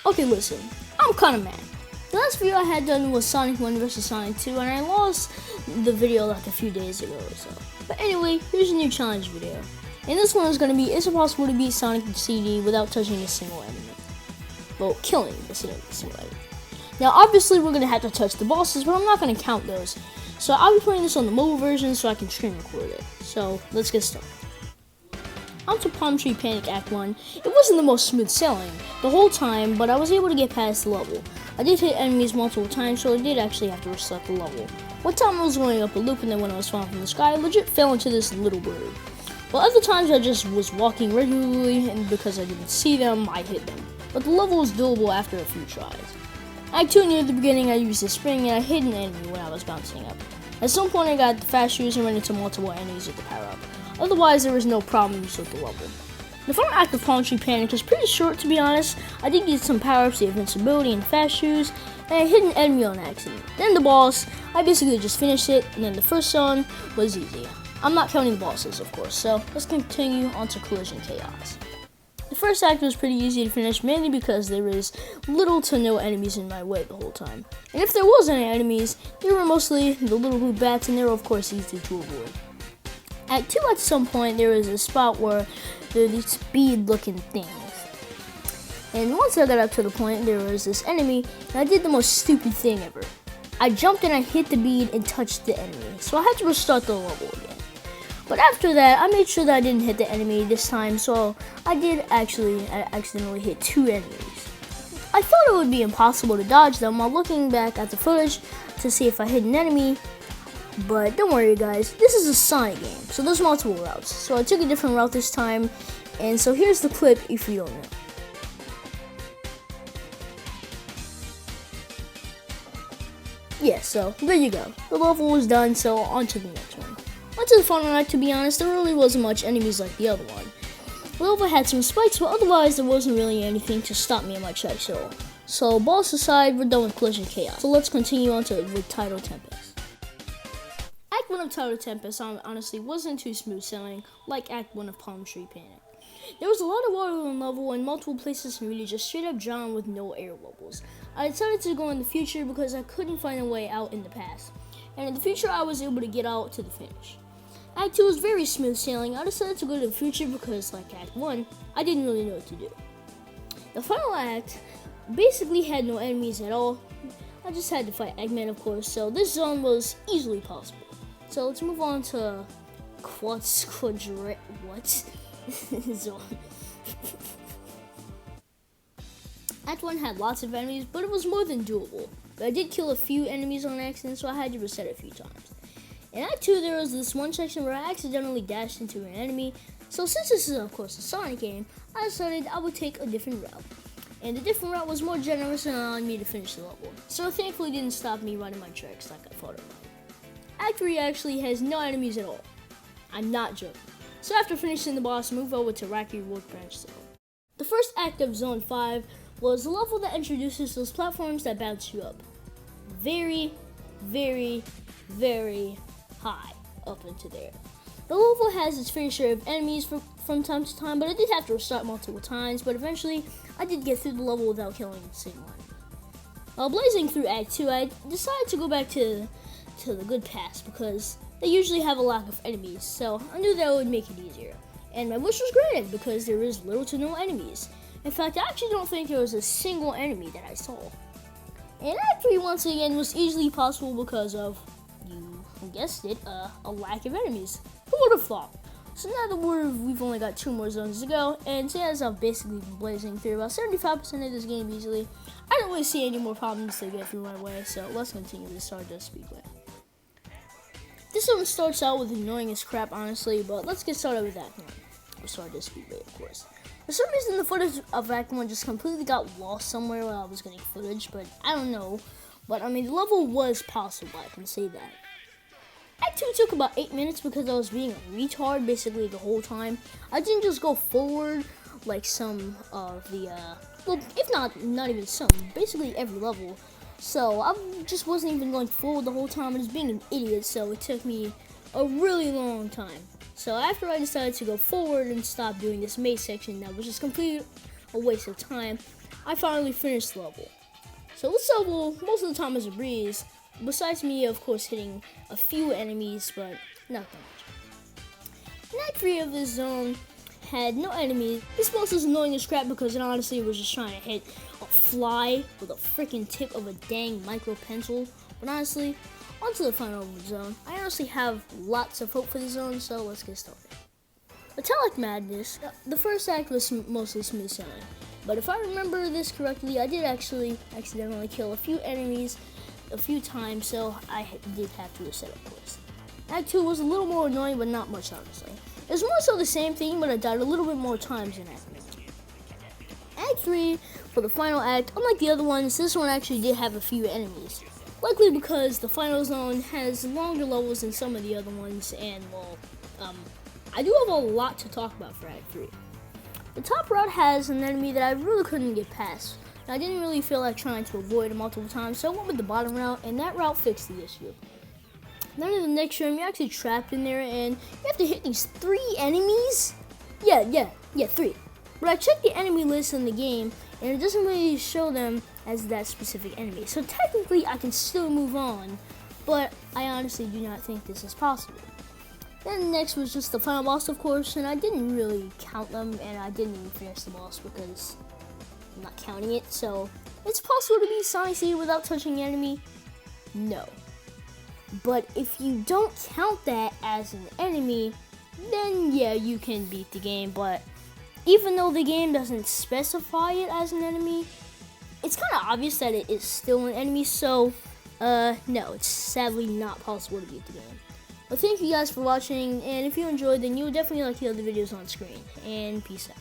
Okay, listen, I'm kinda mad. The last video I had done was Sonic 1 vs Sonic 2, and I lost the video like a few days ago or so. But anyway, here's a new challenge video. And this one is gonna be, is it possible to beat Sonic the CD without touching a single enemy? Well, killing the single enemy. Now obviously we're gonna have to touch the bosses, but I'm not gonna count those. So I'll be playing this on the mobile version so I can screen record it. So let's get started. On to Palm Tree Panic Act 1. It wasn't the most smooth sailing the whole time, but I was able to get past the level. I did hit enemies multiple times, so I did actually have to restart the level. One time I was going up a loop, and then when I was falling from the sky, I legit fell into this little bird. While other times I just was walking regularly, and because I didn't see them, I hit them. But the level was doable after a few tries. Act 2, near the beginning, I used a spring, and I hit an enemy when I was bouncing up. At some point I got the fast shoes and ran into multiple enemies with the power up. Otherwise, there was no problems with the level. The final act of Palm Tree Panic was pretty short, to be honest. I did get some power-ups, the invincibility, and fast shoes, and I hit an enemy on accident. Then the boss, I basically just finished it, and then the first zone was easy. I'm not counting the bosses, of course, so let's continue on to Collision Chaos. The first act was pretty easy to finish, mainly because there was little to no enemies in my way the whole time. And if there was any enemies, they were mostly the little blue bats, and they were of course easy to avoid. Act 2, at some point, there was a spot where there were these bead-looking things. And once I got up to the point, there was this enemy, and I did the most stupid thing ever. I jumped and I hit the bead and touched the enemy, so I had to restart the level again. But after that, I made sure that I didn't hit the enemy this time, so I accidentally hit 2 enemies. I thought it would be impossible to dodge them while looking back at the footage to see if I hit an enemy. But don't worry guys, this is a Sonic game, so there's multiple routes. So I took a different route this time, and so here's the clip if you don't know. Yeah, so there you go. The level was done, so on to the next one. On to the final act, to be honest, there really wasn't much enemies like the other one. The level had some spikes, but otherwise there wasn't really anything to stop me in my tracks at all. So boss aside, we're done with Collision Chaos. So let's continue on to with Title Tempest. Act 1 of Title Tempest honestly wasn't too smooth sailing like Act 1 of Palm Tree Panic. There was a lot of water in the level and multiple places for me to just straight up drown with no air bubbles. I decided to go in the future because I couldn't find a way out in the past. And in the future I was able to get out to the finish. Act 2 was very smooth sailing. I decided to go to the future because like Act 1, I didn't really know what to do. The final act basically had no enemies at all. I just had to fight Eggman, of course, so this zone was easily possible. So let's move on to Quadra zone. Act 1 had lots of enemies, but it was more than doable. But I did kill a few enemies on accident, so I had to reset a few times. In Act 2, there was this one section where I accidentally dashed into an enemy. So since this is of course a Sonic game, I decided I would take a different route. And the different route was more generous and allowed me to finish the level. So it thankfully didn't stop me running my tracks like I thought it would. Act 3 actually has no enemies at all. I'm not joking. So after finishing the boss, move over to Wacky Workbench zone. The first act of Zone 5 was the level that introduces those platforms that bounce you up. Very, very, very high up into there. The level has its fair share of enemies from time to time, but I did have to restart multiple times, but eventually I did get through the level without killing a single enemy. While blazing through Act 2, I decided to go back to the good past because they usually have a lack of enemies, so I knew that would make it easier. And my wish was granted because there is little to no enemies. In fact, I actually don't think there was a single enemy that I saw. And Act 3 once again was easily possible because of, you guessed it, a lack of enemies. Who would have thought? So now that we've only got 2 more zones to go, and since I've basically been blazing through about 75% of this game easily, I don't really see any more problems to get through my way, so let's continue this Stardust Speedway. This one starts out with annoying as crap, honestly, but let's get started with Act 1. Or Stardust Speedway, of course. For some reason, the footage of Act 1 just completely got lost somewhere while I was getting footage, but I don't know. But I mean, the level was possible, I can say that. Act 2 took about 8 minutes because I was being a retard basically the whole time. I didn't just go forward like some of the, well, if not even some, basically every level. So I just wasn't even going forward the whole time. I was being an idiot, so it took me a really long time. So after I decided to go forward and stop doing this maze section that was just completely a waste of time, I finally finished the level. So this level, most of the time, is a breeze. Besides me, of course, hitting a few enemies, but not that much. Act 3 of this zone had no enemies. This boss was annoying as crap because it honestly was just trying to hit a fly with a freaking tip of a dang micro pencil. But honestly, onto the final zone. I honestly have lots of hope for the zone, so let's get started. Metallic Madness, the first act was mostly smooth sailing. But if I remember this correctly, I did actually accidentally kill a few enemies a few times, so I did have to reset, of course. Act 2 was a little more annoying, but not much, honestly. It was more so the same thing, but I died a little bit more times in Act 3. Act 3, for the final act, unlike the other ones, this one actually did have a few enemies. Likely because the final zone has longer levels than some of the other ones, and, well, I do have a lot to talk about for Act 3. The top route has an enemy that I really couldn't get past. And I didn't really feel like trying to avoid it multiple times, so I went with the bottom route, and that route fixed the issue. Then in the next room, you're actually trapped in there, and you have to hit these 3 enemies? Yeah, 3. But I checked the enemy list in the game, and it doesn't really show them as that specific enemy. So technically, I can still move on, but I honestly do not think this is possible. Then next was just the final boss, of course, and I didn't really count them, and I didn't even finish the boss because I'm not counting it. So, it's possible to beat Sonic C without touching the enemy? No. But if you don't count that as an enemy, then yeah, you can beat the game. But even though the game doesn't specify it as an enemy, it's kind of obvious that it is still an enemy. So, no, it's sadly not possible to beat the game. But thank you guys for watching, and if you enjoyed, then you'll definitely like the other videos on screen. And peace out.